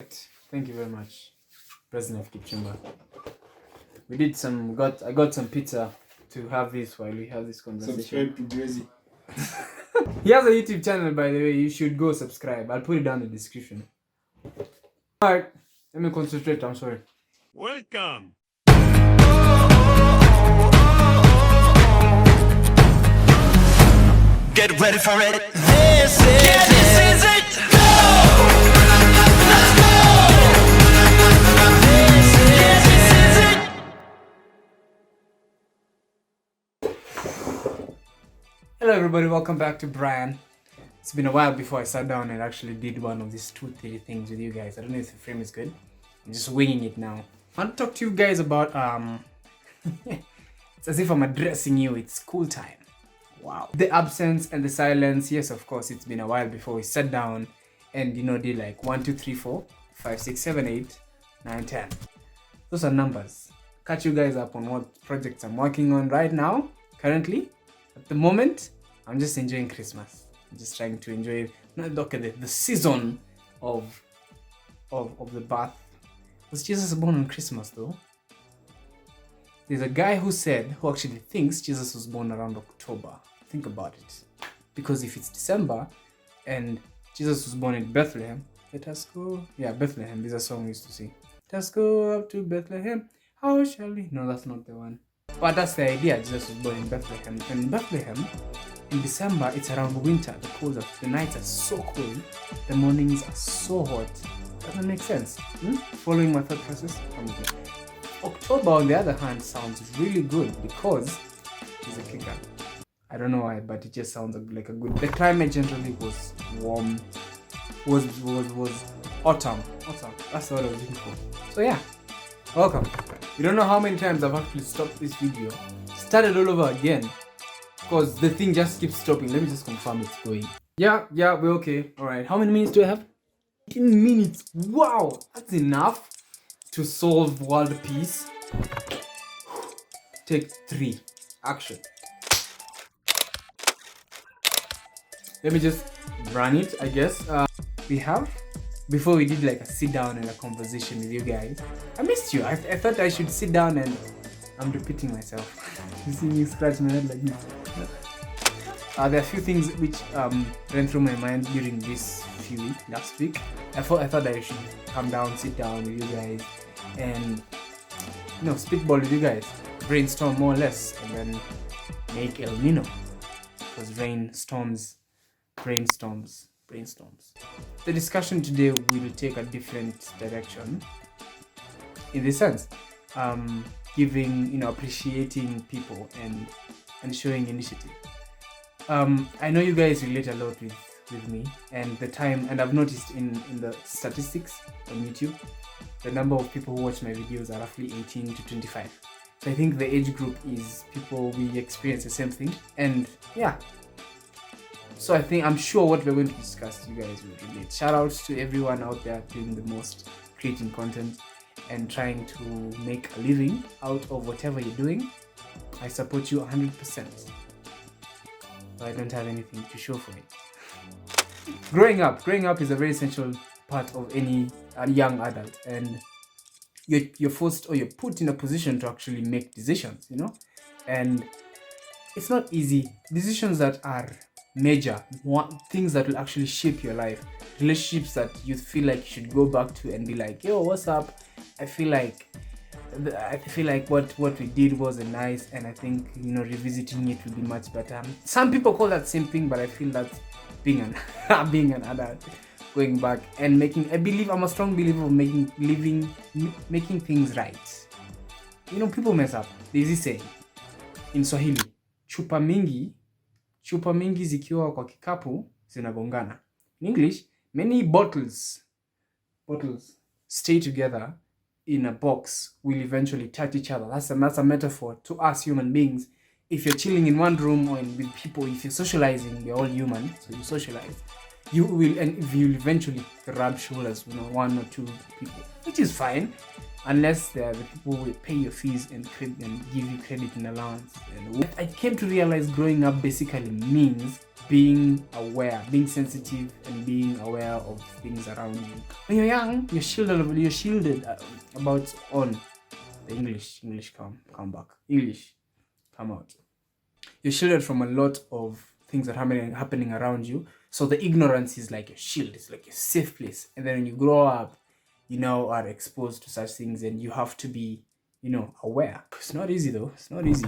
Thank you very much, President of Kipchumba. I got some pizza to have this while we have this conversation. Subscribe to Grazy. He has a YouTube channel, by the way. You should go subscribe. I'll put it down in the description. Alright, let me concentrate. I'm sorry. Welcome. Get ready for it. This is it. Go! Let's go! This is it. Hello everybody, welcome back to Brian. It's been a while before I sat down and actually did one of these 2-3 things with you guys. I don't know if the frame is good. I'm just winging it now. I want to talk to you guys about it's as if I'm addressing you. It's school time. Wow. The absence and the silence. Yes, of course, it's been a while before we sat down and did like 1, 2, 3, 4, 5, 6, 7, 8, 9, 10. Those are numbers. Catch you guys up on what projects I'm working on right now. Currently, at the moment, I'm just enjoying Christmas. I'm just trying to enjoy the season of the birth. Was Jesus born on Christmas though? There's a guy who actually thinks Jesus was born around October. Think about it. Because if it's December and Jesus was born in Bethlehem, let us go. Yeah, Bethlehem. There's a song we used to sing. Let us go up to Bethlehem. How shall we? No, that's not the one. But that's the idea. Jesus was born in Bethlehem. And in Bethlehem, in December, it's around winter. The nights are so cold. The mornings are so hot. Doesn't make sense. Following my thought process? October, on the other hand, sounds really good because it's a kicker. I don't know why, but it just sounds like a good. The climate generally was warm. Was autumn. That's what I was looking for. So yeah, welcome. You don't know how many times I've actually stopped this video, started all over again, because the thing just keeps stopping. Let me just confirm it's going. Yeah, we're okay. All right. How many minutes do I have? 18 minutes. Wow, that's enough to solve world peace. Take 3. Action. Let me just run it, I guess. Before we did like a sit down and a conversation with you guys. I missed you. I thought I should sit down and I'm repeating myself. You see me scratch my head like this. There are a few things which ran through my mind during this last week. I thought I should come down, sit down with you guys and spitball with you guys, brainstorm more or less, and then make El Nino, because brainstorms. The discussion today will take a different direction, in the sense, giving, appreciating people and showing initiative. I know you guys relate a lot with me and the time, and I've noticed in the statistics on YouTube, the number of people who watch my videos are roughly 18 to 25. So I think the age group is people we experience the same thing, and yeah. So I'm sure what we're going to discuss, you guys will relate. Shout outs to everyone out there doing the most, creating content and trying to make a living out of whatever you're doing. I support you 100%. But I don't have anything to show for it. Growing up is a very essential part of any young adult, and you're forced or you're put in a position to actually make decisions, and it's not easy. Decisions that are major, things that will actually shape your life, relationships that you feel like you should go back to and be like, yo, what's up? I feel like what we did wasn't nice, and I think revisiting it will be much better. Some people call that simping, but I feel that's being an adult, going back and I'm a strong believer of making things right. People mess up. There's this saying in Swahili, chupa mingi zikiwa kwa kikapu zinagongana. In English, many bottles stay together in a box will eventually touch each other. That's a metaphor to us human beings. If you're chilling in one room or with people, if you're socializing, we're all human, so you socialize. You will eventually rub shoulders with 1 or 2 people, which is fine. unless they're the people who will pay your fees and give you credit and allowance. And what I came to realize growing up basically means being aware, being sensitive, and being aware of things around you. When you're young, you're shielded about on the English come back. English, come out. You're shielded from a lot of things that are happening around you. So the ignorance is like a shield. It's like a safe place. And then when you grow up, you now are exposed to such things, and you have to be, aware. It's not easy though. It's not easy.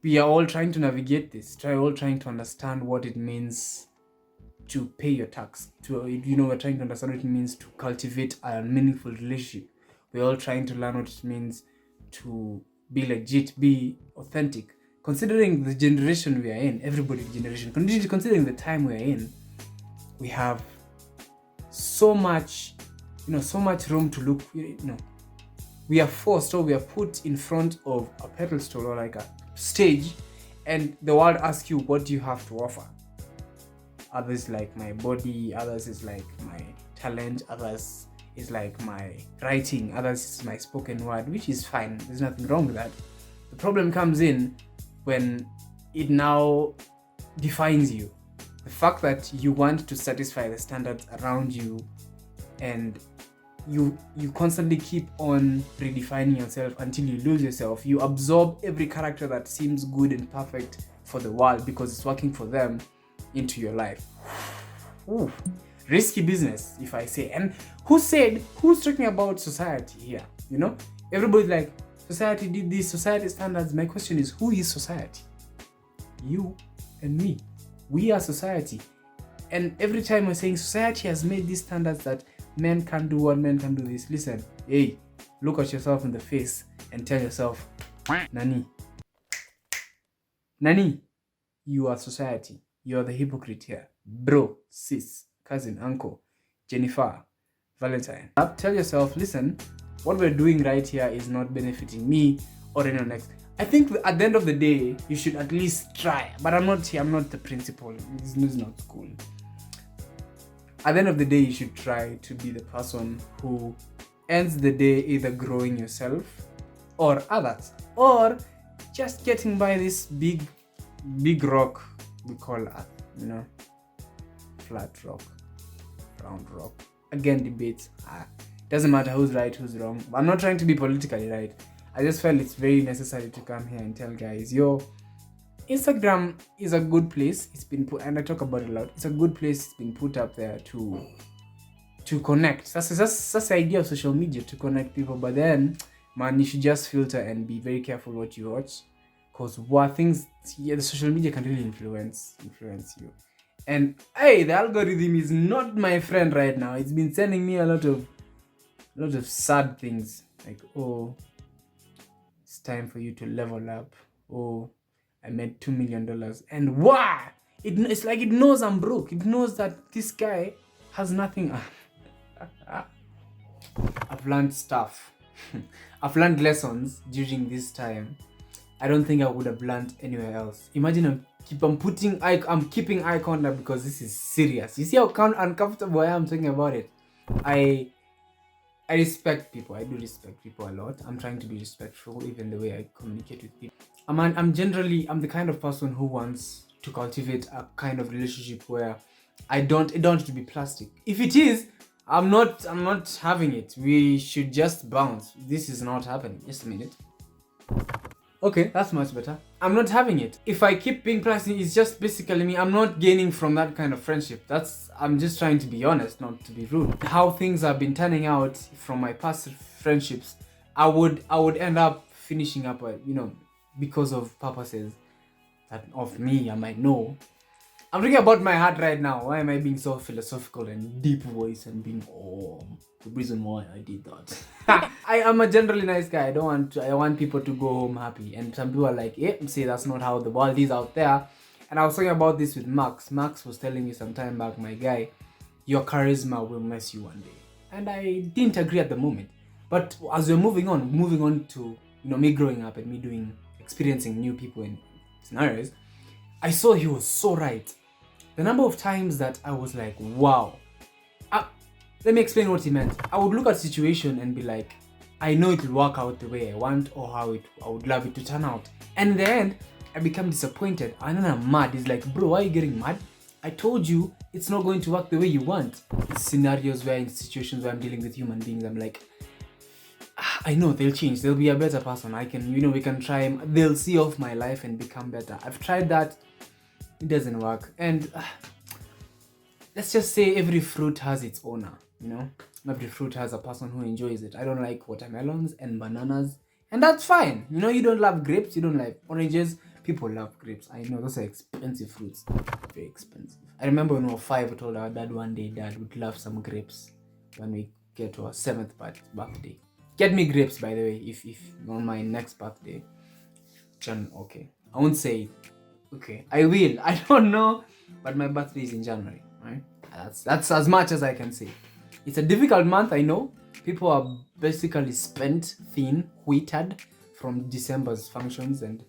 We are all trying to navigate this. All trying to understand what it means to pay your tax. We're trying to understand what it means to cultivate a meaningful relationship. We're all trying to learn what it means to be legit, be authentic. Considering the generation we are in, everybody's generation, considering the time we are in, we have so much room to look. We are forced, or we are put in front of a pedestal or like a stage, and the world asks you, what do you have to offer? Others like my body, others is like my talent, others is like my writing, others is my spoken word, which is fine. There's nothing wrong with that. The problem comes in when it now defines you. The fact that you want to satisfy the standards around you, and you constantly keep on redefining yourself until you lose yourself. You absorb every character that seems good and perfect for the world because it's working for them into your life. Ooh. Risky business, if I say. And who's talking about society here? Everybody's like, society did this, society standards. My question is, who is society? You and me. We are society. And every time we're saying society has made these standards that men can't do what, men can do this. Listen, hey, look at yourself in the face and tell yourself, Nani, you are society. You are the hypocrite here. Bro, sis, cousin, uncle, Jennifer, Valentine. Tell yourself, listen, what we're doing right here is not benefiting me or anyone else. I think at the end of the day, you should at least try. But I'm not the principal. This is not school. At the end of the day, you should try to be the person who ends the day either growing yourself or others, or just getting by this big rock we call Earth, flat rock, round rock. Again, debates. Doesn't matter who's right, who's wrong. I'm not trying to be politically right. I just felt it's very necessary to come here and tell guys, Instagram is a good place. It's been put, and I talk about it a lot. It's a good place. It's been put up there to connect. That's the idea of social media, to connect people. But then, man, you should just filter and be very careful what you watch, because the social media can really influence you. And hey, the algorithm is not my friend right now. It's been sending me a lot of sad things, like, oh, it's time for you to level up. Oh, I made $2 million. And why? It's like it knows I'm broke. It knows that this guy has nothing. I've learned stuff. I've learned lessons during this time I don't think I would have learned anywhere else. Imagine I'm keeping eye contact because this is serious. You see how uncomfortable I am talking about it. I respect people. I do respect people a lot. I'm trying to be respectful, even the way I communicate with people. I'm the kind of person who wants to cultivate a kind of relationship where it don't have to be plastic. If it is, I'm not having it. We should just bounce. This is not happening. Just a minute. Okay, that's much better. I'm not having it. If I keep being plastic, it's just basically me. I'm not gaining from that kind of friendship. I'm just trying to be honest, not to be rude. How things have been turning out from my past friendships, I would end up finishing up, because of purposes that of me I might know. I'm thinking about my heart right now. Why am I being so philosophical and deep voice and being the reason why I did that? I am a generally nice guy. I want people to go home happy. And some people are like, say that's not how the world is out there. And I was talking about this with Max. Max was telling me some time back, my guy, your charisma will mess you one day. And I didn't agree at the moment. But as we're moving on to me growing up and me experiencing new people and scenarios, I saw he was so right. The number of times that I was like, wow. Let me explain what he meant. I would look at the situation and be like, I know it will work out the way I want or how I would love it to turn out. And in the end, I become disappointed and then I'm mad. He's like, bro, why are you getting mad? I told you it's not going to work the way you want. It's scenarios where in situations where I'm dealing with human beings, I'm like, I know they'll change. They'll be a better person. We can try. They'll see off my life and become better. I've tried that. It doesn't work. And let's just say every fruit has its owner, Every fruit has a person who enjoys it. I don't like watermelons and bananas, and that's fine. You don't love grapes, you don't like oranges. People love grapes. I know those are expensive fruits. Very expensive. I remember when we were 5, we told our dad one day Dad would love some grapes when we get to our 7th birthday. Get me grapes, by the way, if on my next birthday. Okay. I won't say it. Okay. I will. I don't know. But my birthday is in January, right? That's as much as I can say. It's a difficult month, I know. People are basically spent, thin, wheated from December's functions, and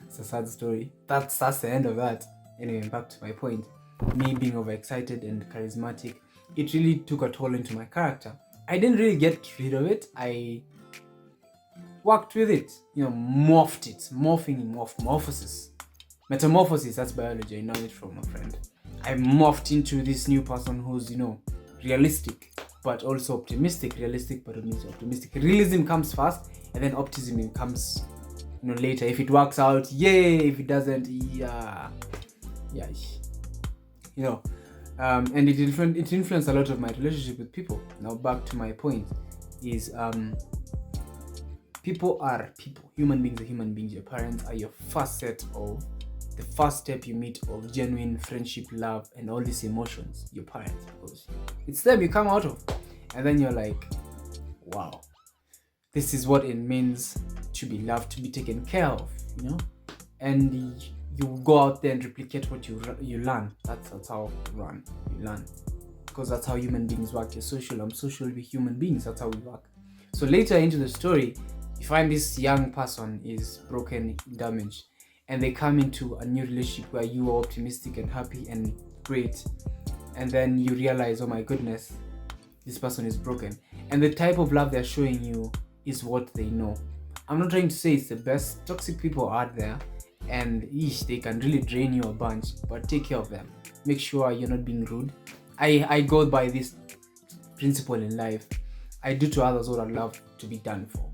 it's a sad story. That's the end of that. Anyway, back to my point. Me being overexcited and charismatic, it really took a toll into my character. I didn't really get rid of it. I worked with it, morphed it. Morphosis. Metamorphosis, that's biology. I know it from a friend. I morphed into this new person who's, realistic, but also optimistic. Realistic, but also optimistic. Realism comes first, and then optimism comes, later. If it works out, yay. If it doesn't, yeah. And it influenced a lot of my relationship with people. Now back to my point is, people are people. Human beings are human beings. Your parents are your the first step you meet of genuine friendship, love, and all these emotions. Your parents, because it's them you come out of, and then you're like, wow, this is what it means to be loved, to be taken care of, and you go out there and replicate what you learn. That's how you learn, because that's how human beings work. You're social, I'm social with human beings. That's how we work. So later into the story, you find this young person is broken, damaged, and they come into a new relationship where you are optimistic and happy and great, and then you realize, oh my goodness, this person is broken, and the type of love they're showing you is what they know. I'm not trying to say it's the best. Toxic people are out there, and they can really drain you a bunch, but take care of them. Make sure you're not being rude. I go by this principle in life. I do to others what I love to be done for.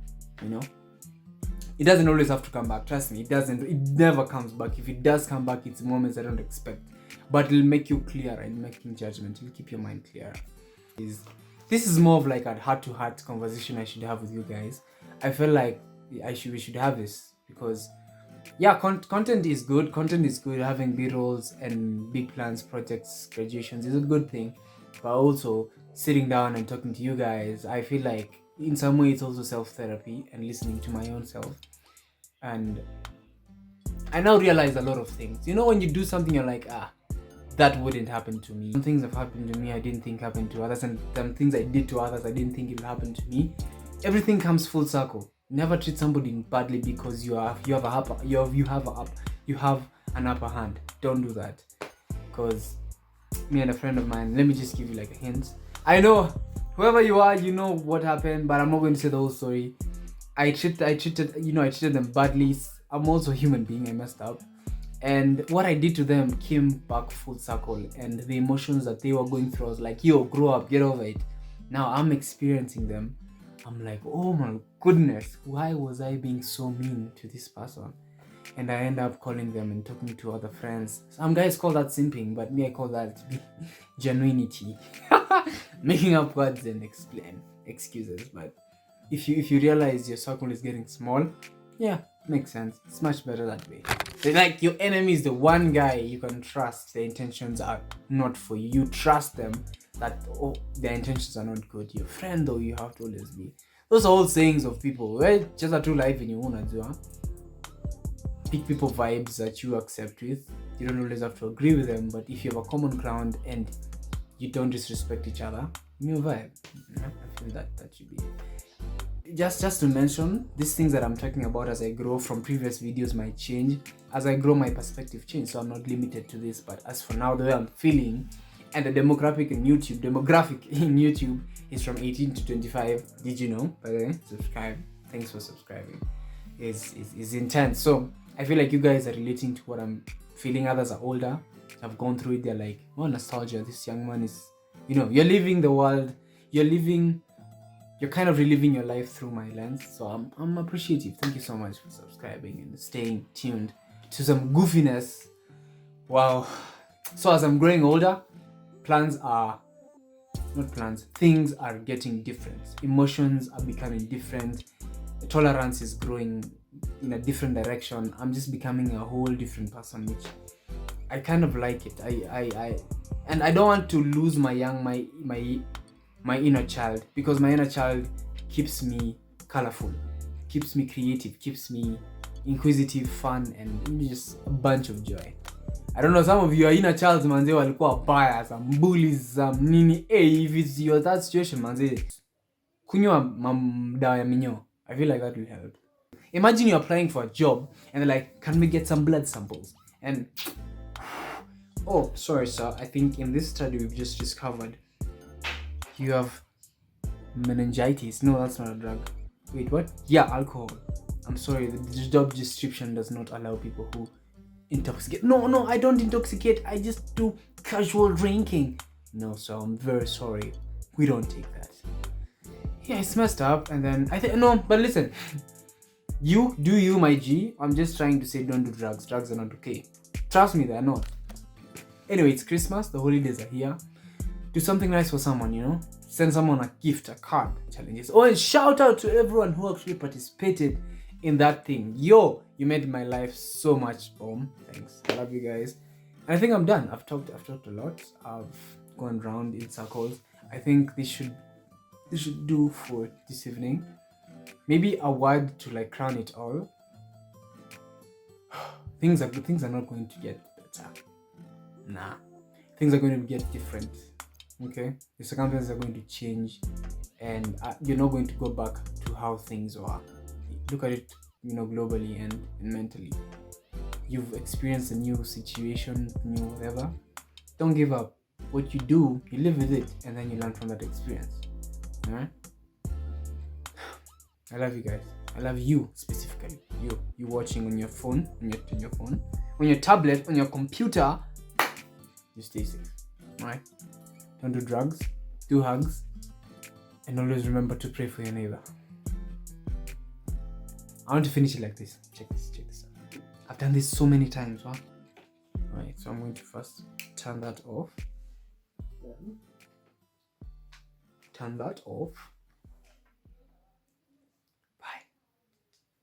It doesn't always have to come back. Trust me, it never comes back. If it does come back, it's moments I don't expect, but it'll make you clearer in making judgment. It'll keep your mind clearer. This is more of like a heart-to-heart conversation I should have with you guys. I feel like we should have this, because content is good. Having B-rolls and big plans, projects, graduations is a good thing, but also sitting down and talking to you guys, I feel like in some way it's also self-therapy and listening to my own self. And I now realize a lot of things. When you do something, you're like, that wouldn't happen to me. Some things have happened to me I didn't think happened to others, and some things I did to others I didn't think it would happen to me. Everything comes full circle. Never treat somebody badly because you have an upper hand. Don't do that. Because me and a friend of mine, let me just give you like a hint. I know whoever you are, you know what happened, but I'm not going to say the whole story. I treated them badly. I'm also a human being. I messed up, and what I did to them came back full circle. And the emotions that they were going through, I was like, yo, grow up, get over it. Now I'm experiencing them. I'm like, oh my goodness, why was I being so mean to this person? And I end up calling them and talking to other friends. Some guys call that simping, but me, I call that genuinity. Making up words and excuses. But if you realize your circle is getting small, makes sense. It's much better that way. So like, your enemy is the one guy you can trust. Their intentions are not for you. You trust them that their intentions are not good. Your friend, though, you have to always be. Those are all sayings of people. Just a true life in your own. Pick people vibes that you accept with. You don't always have to agree with them, but if you have a common ground and you don't disrespect each other, new vibe. I feel that should be it. Just to mention, these things that I'm talking about as I grow from previous videos might change. As I grow, my perspective change, so I'm not limited to this. But as for now, the way I'm feeling And the demographic in YouTube is from 18 to 25. Did you know? By the way, subscribe. Thanks for subscribing. Is intense. So I feel like you guys are relating to what I'm feeling. Others are older, have gone through it. They're like, oh, nostalgia. This young man is, you're living the world. You're kind of reliving your life through my lens. So I'm appreciative. Thank you so much for subscribing and staying tuned to some goofiness. Wow. So as I'm growing older, things are getting different. Emotions are becoming different. Tolerance is growing in a different direction. I'm just becoming a whole different person, which I kind of like it. And I don't want to lose my inner child, because my inner child keeps me colorful, keeps me creative, keeps me inquisitive, fun, and just a bunch of joy. I don't know, some of your inner child manze walikuwa baya, some bullies, some nini. Hey, if it's your that situation manze, kunywa dawa ya minyoo. I feel like that will help. Imagine you're applying for a job and they're like, can we get some blood samples? And oh, sorry sir, I think in this study we've just discovered you have meningitis. No, that's not a drug. Wait, what? Yeah, alcohol. I'm sorry, the job description does not allow people who intoxicate. No, I don't intoxicate. I just do casual drinking. No, so I'm very sorry. We don't take that. Yeah, it's messed up. And then I think, no, but listen, you do you, my G. I'm just trying to say don't do drugs. Drugs are not okay. Trust me, they're not. Anyway, it's Christmas. The holidays are here. Do something nice for someone, Send someone a gift, a card, challenges. Oh, and shout out to everyone who actually participated in that thing. Yo, you made my life so much. Thanks. I love you guys. And I think I'm done. I've talked a lot. I've gone round in circles. I think this should do for this evening. Maybe a word to like crown it all. Things are not going to get better. Nah. Things are going to get different. Okay? The circumstances are going to change, and you're not going to go back to how things were. Look at it, globally and mentally. You've experienced a new situation, new whatever. Don't give up. What you do, you live with it, and then you learn from that experience. Alright? I love you guys. I love you specifically. You watching on your phone, on your tablet, on your computer. You stay safe. Alright? Don't do drugs. Do hugs. And always remember to pray for your neighbor. I want to finish it like this. Check this out. I've done this so many times, huh? Alright, so I'm going to first turn that off. Turn that off.